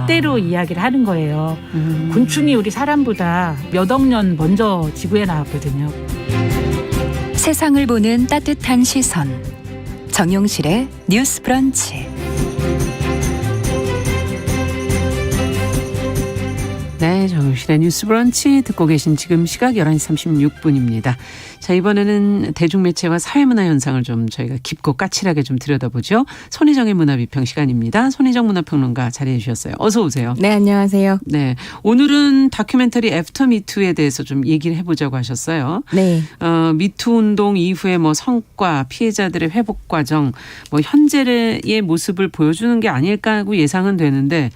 잣대로 이야기를 하는 거예요. 곤충이 우리 사람보다 몇 억 년 먼저 지구에 나왔거든요. 세상을 보는 따뜻한 시선. 정용실의 뉴스 브런치. 네, 정용실의 뉴스 브런치 듣고 계신 지금 시각 11시 36분입니다. 자, 이번에는 대중매체와 사회문화 현상을 좀 저희가 깊고 까칠하게 좀 들여다보죠. 손희정의 문화비평 시간입니다. 손희정 문화평론가 자리해 주셨어요. 어서 오세요. 네, 안녕하세요. 네, 오늘은 다큐멘터리 애프터 미투에 대해서 좀 얘기를 해보자고 하셨어요. 네. 미투 운동 이후의 뭐 성과, 피해자들의 회복 과정, 뭐 현재의 모습을 보여주는 게 아닐까 하고 예상은 되는데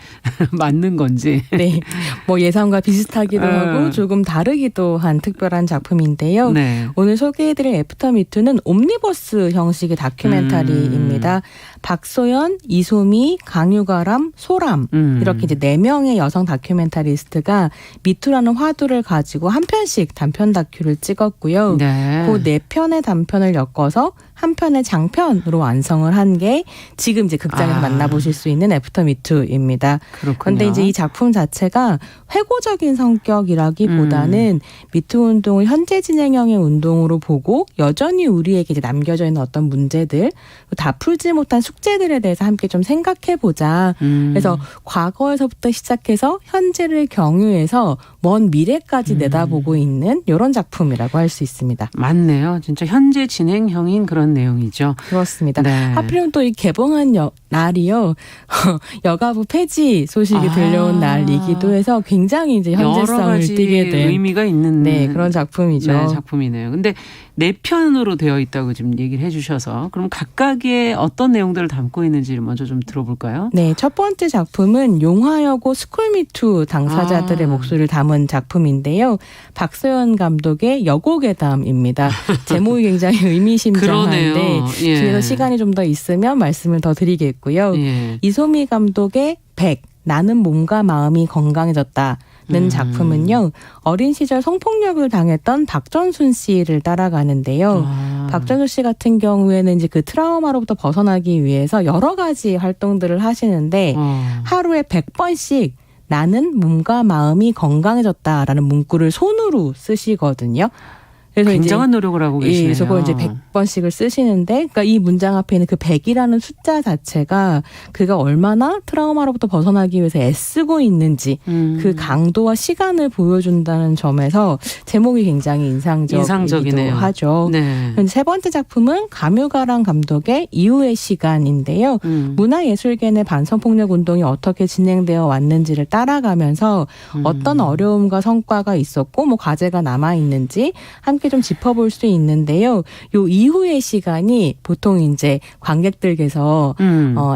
맞는 건지. 네. 뭐 예상과 비슷하기도 하고 조금 다르기도 한 특별한 작품인데요. 네. 오늘 소개해드릴 애프터 미투는 옴니버스 형식의 다큐멘터리입니다. 박소연, 이소미, 강유가람, 소람 이렇게 이제 4명의 여성 다큐멘터리스트가 미투라는 화두를 가지고 한 편씩 단편 다큐를 찍었고요. 네. 그 4편의 단편을 엮어서 한 편의 장편으로 완성을 한 게 지금 이제 극장에서 만나보실 수 있는 애프터 미투입니다. 그렇군요. 그런데 이제 이 작품 자체가 회고적인 성격이라기보다는 미투 운동을 현재 진행형의 운동으로 보고 여전히 우리에게 이제 남겨져 있는 어떤 문제들, 다 풀지 못한 숙제들에 대해서 함께 좀 생각해 보자. 그래서 과거에서부터 시작해서 현재를 경유해서 먼 미래까지 내다보고 있는 이런 작품이라고 할 수 있습니다. 맞네요. 진짜 현재 진행형인 그런 내용이죠. 그렇습니다. 네. 하필이면 또 이 개봉한 날이요. 여가부 폐지 소식이 들려온 날이기도 해서 굉장히 이제 현재성을 띠게 된 의미가 있는 그런 작품이죠. 네, 작품이네요. 근데 4편으로 되어 있다고 지금 얘기를 해 주셔서 그럼 각각의 어떤 내용들을 담고 있는지를 먼저 좀 들어볼까요? 네, 첫 번째 작품은 용화여고 스쿨미투 당사자들의 목소리를 담은 작품인데요. 박소연 감독의 여고괴담입니다. 제목이 굉장히 의미심장한데 예. 뒤에서 시간이 좀 더 있으면 말씀을 더 드리겠고요. 예. 이소미 감독의 100, 나는 몸과 마음이 건강해졌다. 는 작품은요. 어린 시절 성폭력을 당했던 박전순 씨를 따라가는데요. 박전순 씨 같은 경우에는 이제 그 트라우마로부터 벗어나기 위해서 여러 가지 활동들을 하시는데 하루에 100번씩 나는 몸과 마음이 건강해졌다라는 문구를 손으로 쓰시거든요. 그래서 굉장한 노력을 하고 계시네요. 예, 저걸 이제 100번씩을 쓰시는데, 그러니까 이 문장 앞에 있는 그 100이라는 숫자 자체가 그가 얼마나 트라우마로부터 벗어나기 위해서 애쓰고 있는지 그 강도와 시간을 보여준다는 점에서 제목이 굉장히 인상적이기도 하죠. 네. 세 번째 작품은 감유가랑 감독의 이후의 시간인데요. 문화예술계 내 반성폭력 운동이 어떻게 진행되어 왔는지를 따라가면서 어떤 어려움과 성과가 있었고 뭐 과제가 남아 있는지 함께 좀 짚어볼 수 있는데요. 요 이후의 시간이 보통 이제 관객들께서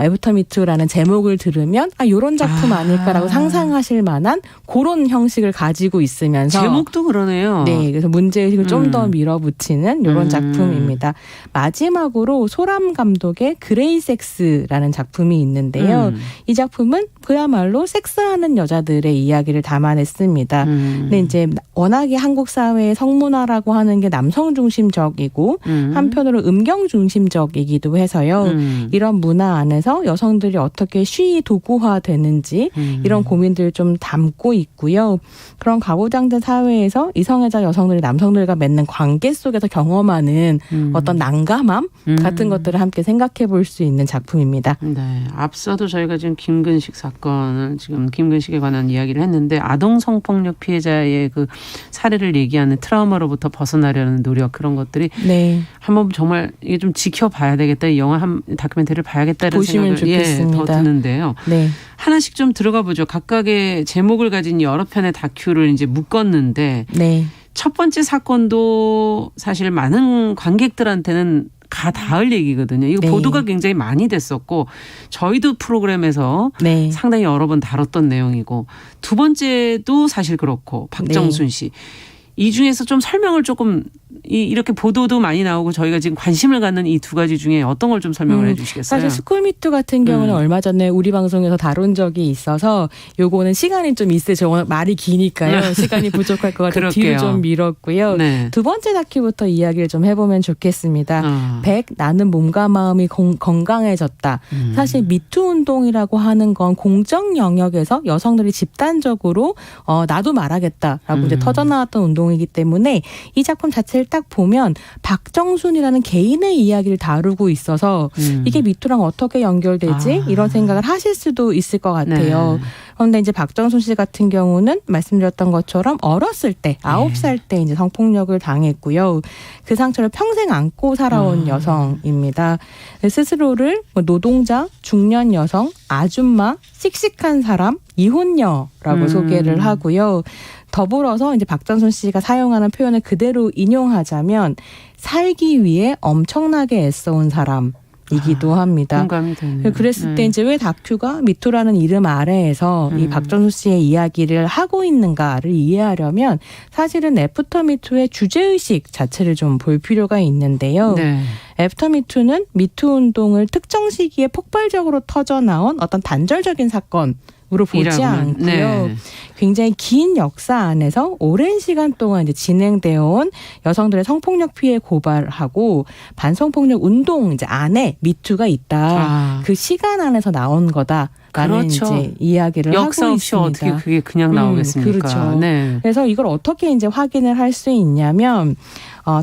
애프터 미투라는 제목을 들으면 요런 작품 아닐까라고 상상하실 만한 그런 형식을 가지고 있으면서 제목도 그러네요. 네, 그래서 문제의식을 좀 더 밀어붙이는 이런 작품입니다. 마지막으로 소람 감독의 그레이섹스라는 작품이 있는데요. 이 작품은 그야말로 섹스하는 여자들의 이야기를 담아냈습니다. 근데 이제 워낙에 한국 사회의 성문화라고 하는 게 남성 중심적이고 한편으로 음경 중심적이기도 해서요. 이런 문화 안에서 여성들이 어떻게 쉬이 도구화되는지 이런 고민들을 좀 담고 있고요. 그런 가부장제 사회에서 이성애자 여성들이 남성들과 맺는 관계 속에서 경험하는 어떤 난감함 같은 것들을 함께 생각해 볼 수 있는 작품입니다. 네, 앞서도 저희가 지금 김근식 사건을 지금 김근식에 관한 이야기를 했는데 아동 성폭력 피해자의 그 사례를 얘기하는 트라우마로부터 벗어나려는 노력 그런 것들이 한번 정말 이게 좀 지켜봐야 되겠다. 이 영화 다큐멘터리를 봐야겠다는 생각을 더 드는데요. 네. 하나씩 좀 들어가 보죠. 각각의 제목을 가진 여러 편의 다큐를 이제 묶었는데 첫 번째 사건도 사실 많은 관객들한테는 가 닿을 얘기거든요. 이거 보도가 굉장히 많이 됐었고 저희도 프로그램에서 상당히 여러 번 다뤘던 내용이고 두 번째도 사실 그렇고 박정순 씨. 이 중에서 좀 설명을 조금 이렇게 보도도 많이 나오고 저희가 지금 관심을 갖는 이 두 가지 중에 어떤 걸 좀 설명을 해주시겠어요? 사실 스쿨미투 같은 경우는 얼마 전에 우리 방송에서 다룬 적이 있어서 요거는 시간이 좀 있으죠. 말이 기니까요. 시간이 부족할 것 같아서 뒤로 좀 미뤘고요. 네. 두 번째 다큐부터 이야기를 좀 해보면 좋겠습니다. 100 나는 몸과 마음이 건강해졌다. 사실 미투 운동이라고 하는 건 공적 영역에서 여성들이 집단적으로 나도 말하겠다라고 이제 터져나왔던 운동이기 때문에 이 작품 자체를 딱 보면 박정순이라는 개인의 이야기를 다루고 있어서 이게 미투랑 어떻게 연결되지? 이런 생각을 하실 수도 있을 것 같아요. 네. 그런데 이제 박정순 씨 같은 경우는 말씀드렸던 것처럼 어렸을 때 9살 때 이제 성폭력을 당했고요. 그 상처를 평생 안고 살아온 여성입니다. 스스로를 노동자, 중년 여성, 아줌마, 씩씩한 사람, 이혼녀라고 소개를 하고요. 더불어서 이제 박정순 씨가 사용하는 표현을 그대로 인용하자면 살기 위해 엄청나게 애써온 사람이기도 합니다. 공감이 되네요. 그랬을 때 이제 왜 다큐가 미투라는 이름 아래에서 이 박정순 씨의 이야기를 하고 있는가를 이해하려면 사실은 애프터 미투의 주제의식 자체를 좀 볼 필요가 있는데요. 네. 애프터 미투는 미투 운동을 특정 시기에 폭발적으로 터져나온 어떤 단절적인 사건 으로 보지 않고요. 네. 굉장히 긴 역사 안에서 오랜 시간 동안 이제 진행되어 온 여성들의 성폭력 피해 고발하고 반성폭력 운동 이제 안에 미투가 있다. 그 시간 안에서 나온 거다. 라는 그렇죠. 이제 이야기를 역사 하고 없이 있습니다. 어떻게 그게 그냥 나오겠습니까? 그렇죠. 네. 그래서 이걸 어떻게 이제 확인을 할 수 있냐면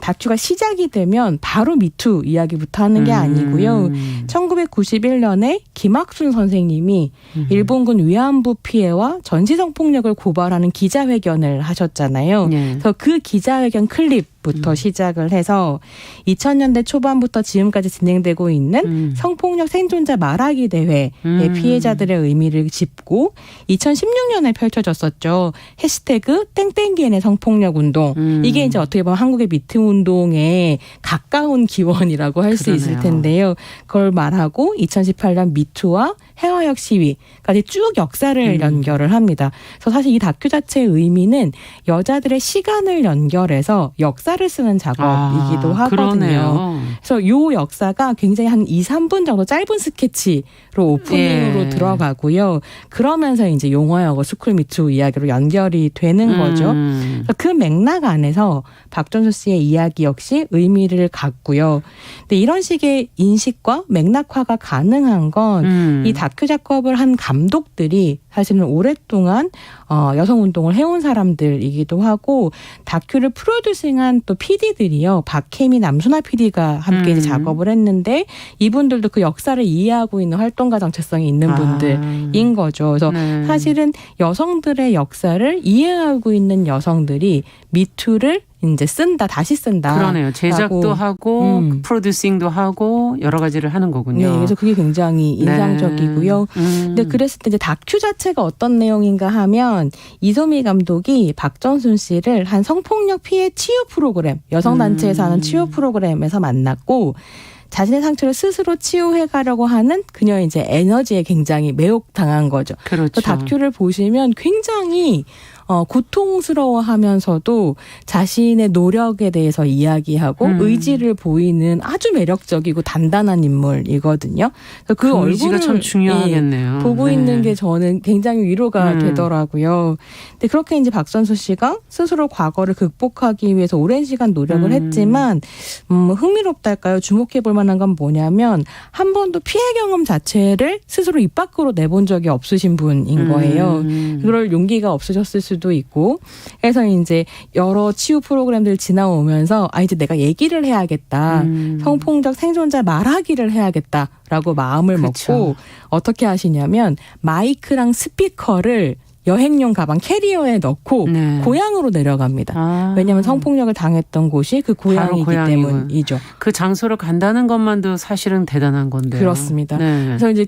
다큐가 시작이 되면 바로 미투 이야기부터 하는 게 아니고요. 1991년에 김학순 선생님이 일본군 위안부 피해와 전시성폭력을 고발하는 기자회견을 하셨잖아요. 네. 그래서 그 기자회견 클립부터 시작을 해서 2000년대 초반부터 지금까지 진행되고 있는 성폭력 생존자 말하기 대회의 피해자들의 의미를 짚고 2016년에 펼쳐졌었죠. 해시태그 땡땡기엔의 성폭력 운동. 이게 이제 어떻게 보면 한국의 미투 운동에 가까운 기원이라고 할 수 있을 텐데요. 그걸 말하고 2018년 미투와 해화역 시위까지 쭉 역사를 연결을 합니다. 그래서 사실 이 다큐 자체의 의미는 여자들의 시간을 연결해서 역사를 쓰는 작업이기도 하거든요. 그러네요. 그래서 이 역사가 굉장히 한 2, 3분 정도 짧은 스케치로 오프닝으로 들어가고요. 그러면서 이제 용화여고 스쿨미투 이야기로 연결이 되는 거죠. 그래서 그 맥락 안에서 박정수 씨의 이야기 역시 의미를 갖고요. 근데 이런 식의 인식과 맥락화가 가능한 건 이 다큐 작업을 한 감독들이 사실은 오랫동안 여성운동을 해온 사람들이기도 하고 다큐를 프로듀싱한 또 PD들이요. 박혜미, 남순아 PD가 함께 이제 작업을 했는데 이분들도 그 역사를 이해하고 있는 활동가 정체성이 있는 분들인 거죠. 그래서 사실은 여성들의 역사를 이해하고 있는 여성들이 미투를 이제 다시 쓴다. 그러네요. 제작도 하고 프로듀싱도 하고 여러 가지를 하는 거군요. 네, 그래서 그게 굉장히 인상적이고요. 근데 그랬을 때 이제 다큐 자체가 어떤 내용인가 하면 이소미 감독이 박정순 씨를 한 성폭력 피해 치유 프로그램, 여성단체에서 하는 치유 프로그램에서 만났고 자신의 상처를 스스로 치유해 가려고 하는 그녀의 이제 에너지에 굉장히 매혹당한 거죠. 그렇죠. 다큐를 보시면 굉장히 고통스러워하면서도 자신의 노력에 대해서 이야기하고 의지를 보이는 아주 매력적이고 단단한 인물이거든요. 그래서 그 얼굴을 참 중요하겠네요. 보고 있는 게 저는 굉장히 위로가 되더라고요. 근데 그렇게 이제 박선수 씨가 스스로 과거를 극복하기 위해서 오랜 시간 노력을 했지만 흥미롭달까요? 주목해 볼 만한 건 뭐냐면 한 번도 피해 경험 자체를 스스로 입 밖으로 내본 적이 없으신 분인 거예요. 그럴 용기가 없으셨을 수도 있고 그래서 이제 여러 치유 프로그램들 지나오면서 이제 내가 얘기를 해야겠다. 성폭력 생존자 말하기를 해야겠다라고 마음을 먹고 어떻게 하시냐면 마이크랑 스피커를 여행용 가방 캐리어에 넣고 고향으로 내려갑니다. 왜냐하면 성폭력을 당했던 곳이 그 고향이기 때문이죠. 그 장소를 간다는 것만도 사실은 대단한 건데요. 그렇습니다. 그래서 이제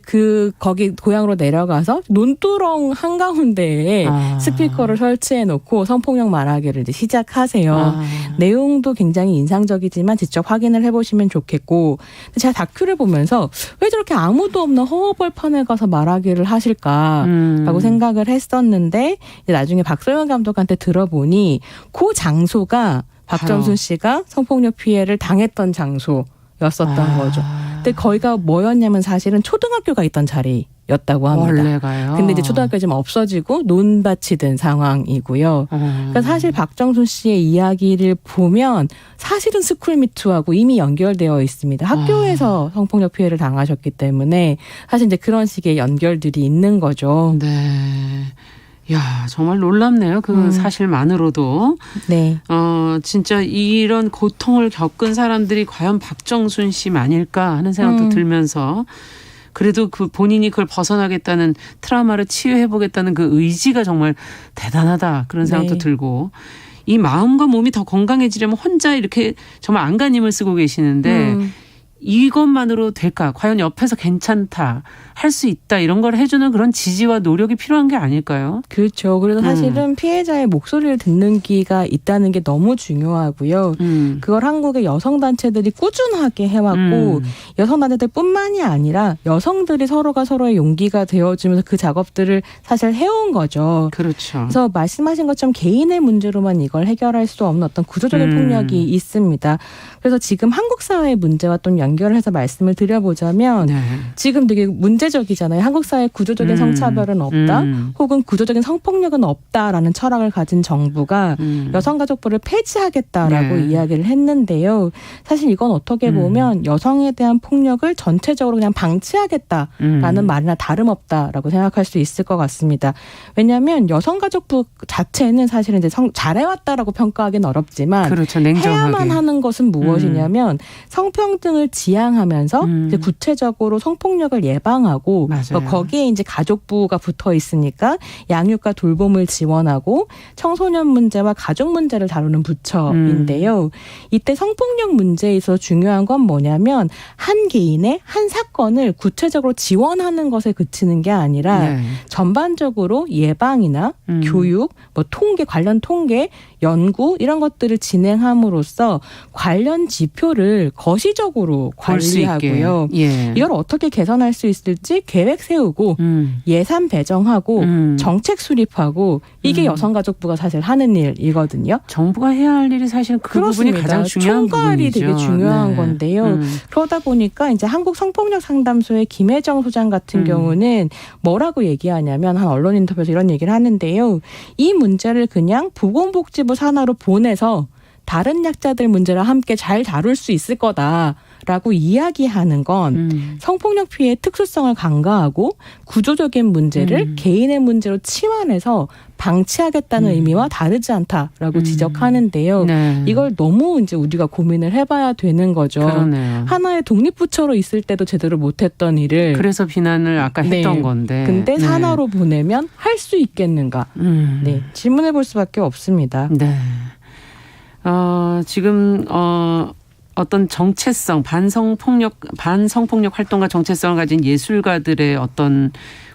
거기 고향으로 내려가서 논두렁 한가운데에 스피커를 설치해 놓고 성폭력 말하기를 이제 시작하세요. 내용도 굉장히 인상적이지만 직접 확인을 해보시면 좋겠고 제가 다큐를 보면서 왜 저렇게 아무도 없는 허허벌판에 가서 말하기를 하실까라고 생각을 했었는데 이제 나중에 박소연 감독한테 들어보니 그 장소가 박정순 씨가 성폭력 피해를 당했던 장소였었던 거죠. 근데 거기가 뭐였냐면 사실은 초등학교가 있던 자리였다고 합니다. 원래가요. 근데 이제 초등학교 지금 없어지고 논밭이 된 상황이고요. 그러니까 사실 박정순 씨의 이야기를 보면 사실은 스쿨미투하고 이미 연결되어 있습니다. 학교에서 성폭력 피해를 당하셨기 때문에 사실 이제 그런 식의 연결들이 있는 거죠. 네. 야, 정말 놀랍네요. 그 사실만으로도. 네. 진짜 이런 고통을 겪은 사람들이 과연 박정순 씨만일까 하는 생각도 들면서 그래도 그 본인이 그걸 벗어나겠다는 트라우마를 치유해보겠다는 그 의지가 정말 대단하다 그런 생각도 네. 들고 이 마음과 몸이 더 건강해지려면 혼자 이렇게 정말 안간힘을 쓰고 계시는데 이것만으로 될까? 과연 옆에서 괜찮다, 할 수 있다 이런 걸 해주는 그런 지지와 노력이 필요한 게 아닐까요? 그렇죠. 그래서 사실은 피해자의 목소리를 듣는 기가 있다는 게 너무 중요하고요. 그걸 한국의 여성단체들이 꾸준하게 해왔고 여성단체들뿐만이 아니라 여성들이 서로가 서로의 용기가 되어주면서 그 작업들을 사실 해온 거죠. 그렇죠. 그래서 말씀하신 것처럼 개인의 문제로만 이걸 해결할 수 없는 어떤 구조적인 폭력이 있습니다. 그래서 지금 한국 사회의 문제와 또 연결해서 말씀을 드려보자면 네. 지금 되게 문제적이잖아요. 한국 사회 구조적인 성차별은 없다. 혹은 구조적인 성폭력은 없다라는 철학을 가진 정부가 여성가족부를 폐지하겠다라고 네. 이야기를 했는데요. 사실 이건 어떻게 보면 여성에 대한 폭력을 전체적으로 그냥 방치하겠다라는 말이나 다름없다라고 생각할 수 있을 것 같습니다. 왜냐하면 여성가족부 자체는 사실은 이제 잘해왔다라고 평가하기는 어렵지만 그렇죠. 냉정하게. 해야만 하는 것은 무엇이냐면 성평등을 지향하면서 이제 구체적으로 성폭력을 예방하고 맞아요. 거기에 이제 가족부가 붙어 있으니까 양육과 돌봄을 지원하고 청소년 문제와 가족 문제를 다루는 부처인데요. 이때 성폭력 문제에 있어서 중요한 건 뭐냐면 한 개인의 한 사건을 구체적으로 지원하는 것에 그치는 게 아니라 네. 전반적으로 예방이나 교육, 뭐 통계, 관련 통계, 연구 이런 것들을 진행함으로써 관련 지표를 거시적으로 볼 수 있게. 관리하고요. 예. 이걸 어떻게 개선할 수 있을지 계획 세우고 예산 배정하고 정책 수립하고 이게 여성가족부가 사실 하는 일이거든요. 정부가 해야 할 일이 사실 그 부분이 가장 중요한 총괄이 부분이죠. 되게 중요한 네. 건데요. 그러다 보니까 이제 한국 성폭력 상담소의 김혜정 소장 같은 경우는 뭐라고 얘기하냐면 한 언론 인터뷰에서 이런 얘기를 하는데요. 이 문제를 그냥 보건복지부 산하로 보내서 다른 약자들 문제를 함께 잘 다룰 수 있을 거다라고 이야기하는 건 성폭력 피해의 특수성을 간과하고 구조적인 문제를 개인의 문제로 치환해서 방치하겠다는 의미와 다르지 않다라고 지적하는데요. 네. 이걸 너무 이제 우리가 고민을 해봐야 되는 거죠. 그러네요. 하나의 독립부처로 있을 때도 제대로 못했던 일을 그래서 비난을 아까 했던 건데. 근데 네. 산하로 보내면 할 수 있겠는가? 네, 질문해 볼 수밖에 없습니다. 네. 지금 어떤 정체성, 반성폭력 활동가 정체성을 가진 예술가들의 어떤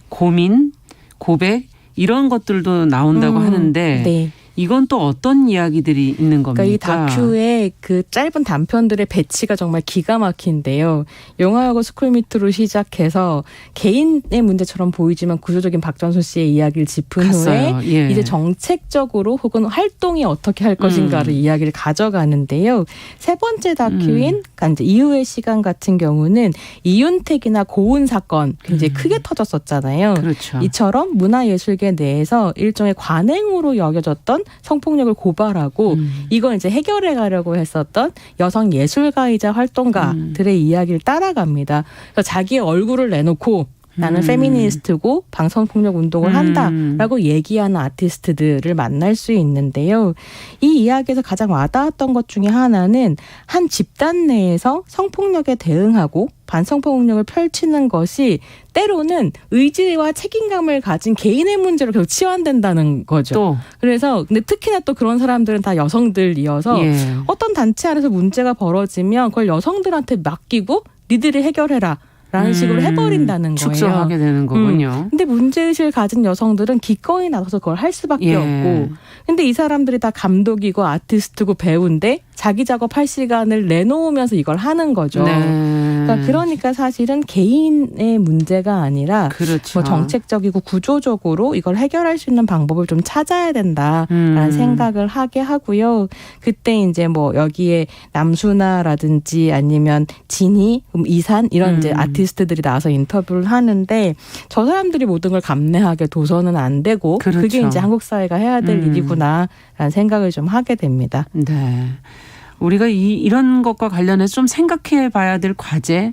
고민, 고백 이런 것들도 나온다고 하는데 네. 이건 또 어떤 이야기들이 있는 겁니까? 그러니까 이 다큐의 그 짧은 단편들의 배치가 정말 기가 막힌데요. 영화하고 스쿨미트로 시작해서 개인의 문제처럼 보이지만 구조적인 박정순 씨의 이야기를 짚은 갔어요. 후에 예. 이제 정책적으로 혹은 활동이 어떻게 할 것인가를 이야기를 가져가는데요. 세 번째 다큐인 그러니까 이제 이후의 시간 같은 경우는 이윤택이나 고은 사건 굉장히 크게 터졌었잖아요. 그렇죠. 이처럼 문화예술계 내에서 일종의 관행으로 여겨졌던 성폭력을 고발하고 이걸 이제 해결해 가려고 했었던 여성 예술가이자 활동가들의 이야기를 따라갑니다. 그래서 자기의 얼굴을 내놓고 나는 페미니스트고 방성폭력 운동을 한다라고 얘기하는 아티스트들을 만날 수 있는데요. 이 이야기에서 가장 와닿았던 것 중에 하나는 한 집단 내에서 성폭력에 대응하고 반성폭력을 펼치는 것이 때로는 의지와 책임감을 가진 개인의 문제로 계속 치환된다는 거죠. 또. 그래서 근데 특히나 또 그런 사람들은 다 여성들이어서 예. 어떤 단체 안에서 문제가 벌어지면 그걸 여성들한테 맡기고 니들이 해결해라. 라는 식으로 해버린다는 거예요. 축소하게 되는 거군요. 근데 문제의식을 가진 여성들은 기꺼이 나서서 그걸 할 수밖에 예. 없고. 근데 이 사람들이 다 감독이고 아티스트고 배우인데 자기 작업할 시간을 내놓으면서 이걸 하는 거죠. 네. 그러니까 사실은 개인의 문제가 아니라 그렇죠. 뭐 정책적이고 구조적으로 이걸 해결할 수 있는 방법을 좀 찾아야 된다라는 생각을 하게 하고요. 그때 이제 뭐 여기에 남수나라든지 아니면 진희, 이산 이런 이제 아티스트들이 나와서 인터뷰를 하는데 저 사람들이 모든 걸 감내하게 둬서는 안 되고 그렇죠. 그게 이제 한국 사회가 해야 될 일이구나라는 생각을 좀 하게 됩니다. 네. 우리가 이런 것과 관련해서 좀 생각해 봐야 될 과제,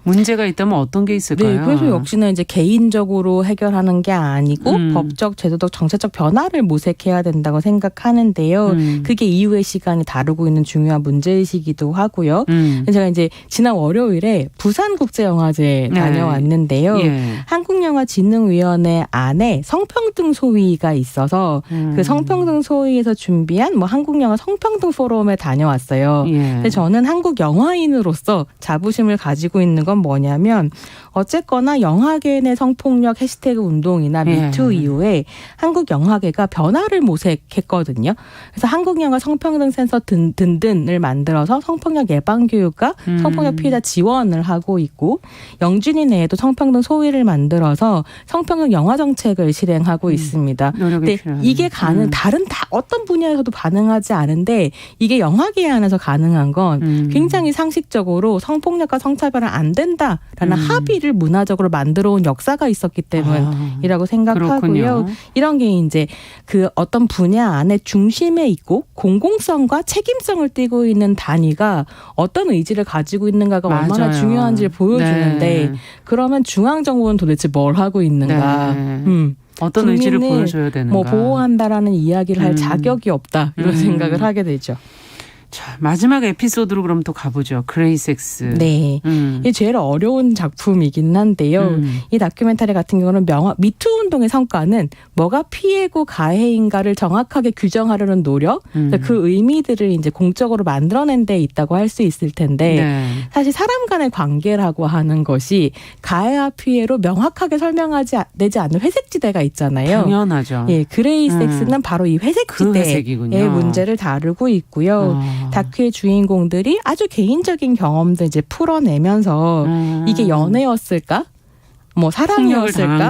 문제가 있다면 어떤 게 있을까요? 네, 그래서 역시나 이제 개인적으로 해결하는 게 아니고 법적, 제도적, 정책적 변화를 모색해야 된다고 생각하는데요. 그게 이후의 시간이 다루고 있는 중요한 문제의식이기도 하고요. 제가 이제 지난 월요일에 부산국제영화제 다녀왔는데요. 예. 한국영화진흥위원회 안에 성평등 소위가 있어서 그 성평등 소위에서 준비한 뭐 한국영화 성평등 포럼에 다녀왔어요. 예. 근데 저는 한국 영화인으로서 자부심을 가지고 있는 건 뭐냐면 어쨌거나 영화계 내 성폭력 해시태그 운동이나 미투 이후에 한국 영화계가 변화를 모색했거든요. 그래서 한국영화 성평등 센터 등등을 만들어서 성폭력 예방 교육과 성폭력 피해자 지원을 하고 있고 영준이 내에도 성평등 소위를 만들어서 성평등 영화 정책을 실행하고 있습니다. 근데 이게 다른 어떤 분야에서도 반응하지 않은데 이게 영화계 안에서 가능한 건 굉장히 상식적으로 성폭력과 성차별은 안 된다라는 합의를 문화적으로 만들어온 역사가 있었기 때문이라고 생각하고요. 그렇군요. 이런 게 이제 그 어떤 분야 안에 중심에 있고 공공성과 책임성을 띠고 있는 단위가 어떤 의지를 가지고 있는가가 얼마나 맞아요. 중요한지를 보여주는데 네. 그러면 중앙정부는 도대체 뭘 하고 있는가. 네. 어떤 의지를 보여줘야 되는가. 뭐 보호한다라는 이야기를 할 자격이 없다. 이런 생각을 하게 되죠. 자, 마지막 에피소드로 그럼 또 가보죠. 그레이섹스. 네. 이게 제일 어려운 작품이긴 한데요. 이 다큐멘터리 같은 경우는 미투 운동의 성과는 뭐가 피해고 가해인가를 정확하게 규정하려는 노력, 그 의미들을 이제 공적으로 만들어낸 데 있다고 할 수 있을 텐데 네. 사실 사람 간의 관계라고 하는 것이 가해와 피해로 명확하게 되지 않는 회색지대가 있잖아요. 당연하죠. 예, 그레이섹스는 바로 이 그 회색지대의 회색이군요. 문제를 다루고 있고요. 다큐의 주인공들이 아주 개인적인 경험들 이제 풀어내면서 이게 연애였을까? 뭐 사랑이었을까?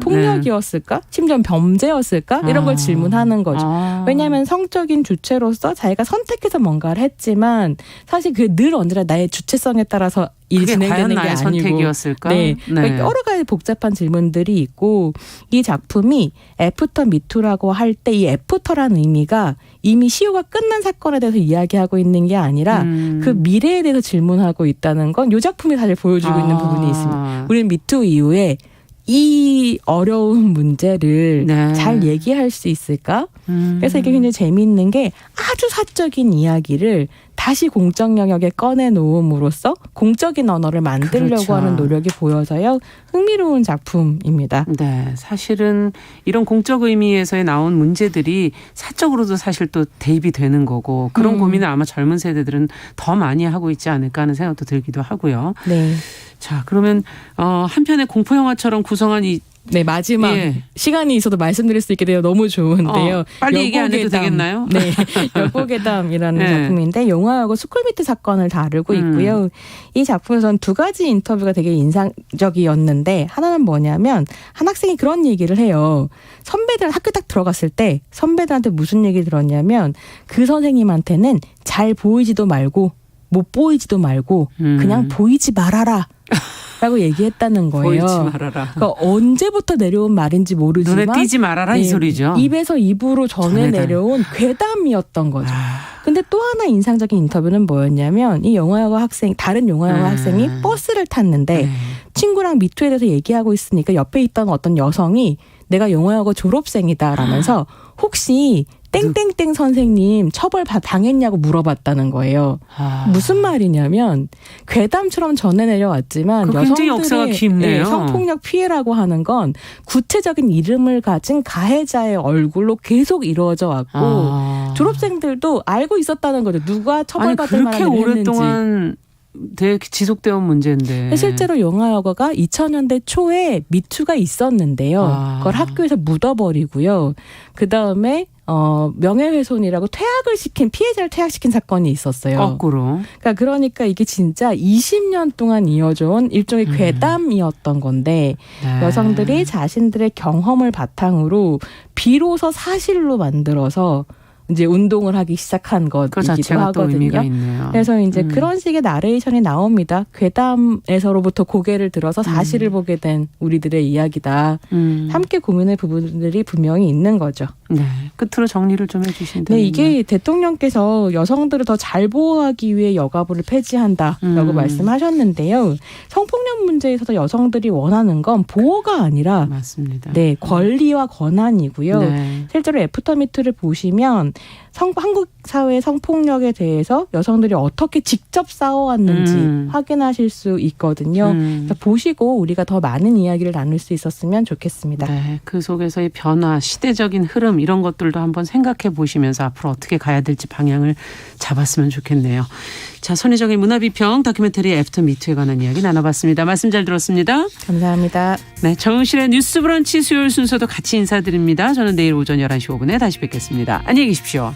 폭력이었을까? 심지어 범죄였을까? 이런 걸 질문하는 거죠. 왜냐하면 성적인 주체로서 자기가 선택해서 뭔가를 했지만 사실 그게 늘 언제나 나의 주체성에 따라서 일이 그게 진행되는 과연 게 나의 아니고 선택이었을까? 네. 그러니까 여러 가지 복잡한 질문들이 있고 이 작품이 애프터 미투라고 할 때 이 애프터라는 의미가 이미 시효가 끝난 사건에 대해서 이야기하고 있는 게 아니라 그 미래에 대해서 질문하고 있다는 건 이 작품이 사실 보여주고 있는 부분이 있습니다. 우리는 미투 이후에 이 어려운 문제를 잘 얘기할 수 있을까? 그래서 이게 굉장히 재미있는 게 아주 사적인 이야기를 다시 공적 영역에 꺼내놓음으로써 공적인 언어를 만들려고 하는 노력이 보여서요. 흥미로운 작품입니다. 네, 사실은 이런 공적 의미에서의 나온 문제들이 사적으로도 사실 또 대입이 되는 거고 그런 고민을 아마 젊은 세대들은 더 많이 하고 있지 않을까 하는 생각도 들기도 하고요. 네. 자, 그러면 한 편의 공포 영화처럼 구성한 이 네, 마지막 시간이 있어도 말씀드릴 수 있게 되어 너무 좋은데요. 빨리 얘기 안 해도 되겠나요? 네, 여고괴담이라는 작품인데 용화여고 스쿨미트 사건을 다루고 있고요. 이 작품에서는 두 가지 인터뷰가 되게 인상적이었는데 하나는 뭐냐면 한 학생이 그런 얘기를 해요. 선배들 학교 딱 들어갔을 때 선배들한테 무슨 얘기 들었냐면 그 선생님한테는 잘 보이지도 말고 못 보이지도 말고 그냥 보이지 말아라. 라고 얘기했다는 거예요. 보이지 말아라. 그러니까 언제부터 내려온 말인지 모르지만 눈에 띄지 말아라 이 소리죠. 입에서 입으로 전해 내려온 괴담이었던 거죠. 근데 또 하나 인상적인 인터뷰는 뭐였냐면 이 다른 영화영화 학생이 버스를 탔는데 친구랑 미투에 대해서 얘기하고 있으니까 옆에 있던 어떤 여성이 내가 영화영화 졸업생이다라면서 혹시 땡땡땡 선생님 처벌 당했냐고 물어봤다는 거예요. 무슨 말이냐면 괴담처럼 전해 내려왔지만 굉장히 역사가 깊네요. 성폭력 피해라고 하는 건 구체적인 이름을 가진 가해자의 얼굴로 계속 이루어져 왔고 졸업생들도 알고 있었다는 거죠. 누가 처벌받을 만한 일을 했는지. 그렇게 오랫동안 지속되어 온 문제인데. 실제로 용화여고가 2000년대 초에 미투가 있었는데요. 그걸 학교에서 묻어버리고요. 그다음에 명예훼손이라고 피해자를 퇴학시킨 사건이 있었어요. 거꾸로. 그러니까 이게 진짜 20년 동안 이어져온 일종의 괴담이었던 건데 네. 여성들이 자신들의 경험을 바탕으로 비로소 사실로 만들어서 이제 운동을 하기 시작한 그 것이기도 자체가 또 의미가 하거든요. 있네요. 그래서 이제 그런 식의 나레이션이 나옵니다. 괴담에서로부터 고개를 들어서 사실을 보게 된 우리들의 이야기다. 함께 고민할 부분들이 분명히 있는 거죠. 네. 끝으로 정리를 좀 해주신다면요. 네, 이게 대통령께서 여성들을 더 잘 보호하기 위해 여가부를 폐지한다라고 말씀하셨는데요. 성폭력 문제에서도 여성들이 원하는 건 보호가 아니라 맞습니다. 네, 권리와 권한이고요. 네. 실제로 애프터미투를 보시면 한국 사회의 성폭력에 대해서 여성들이 어떻게 직접 싸워왔는지 확인하실 수 있거든요. 그래서 보시고 우리가 더 많은 이야기를 나눌 수 있었으면 좋겠습니다. 네, 그 속에서의 변화, 시대적인 흐름 이런 것들도 한번 생각해 보시면서 앞으로 어떻게 가야 될지 방향을 잡았으면 좋겠네요. 자, 손희정의 문화비평 다큐멘터리 애프터미투에 관한 이야기 나눠봤습니다. 말씀 잘 들었습니다. 감사합니다. 네, 정용실의 뉴스 브런치 수요일 순서도 같이 인사드립니다. 저는 내일 오전 11시 5분에 다시 뵙겠습니다. 안녕히 계십시오.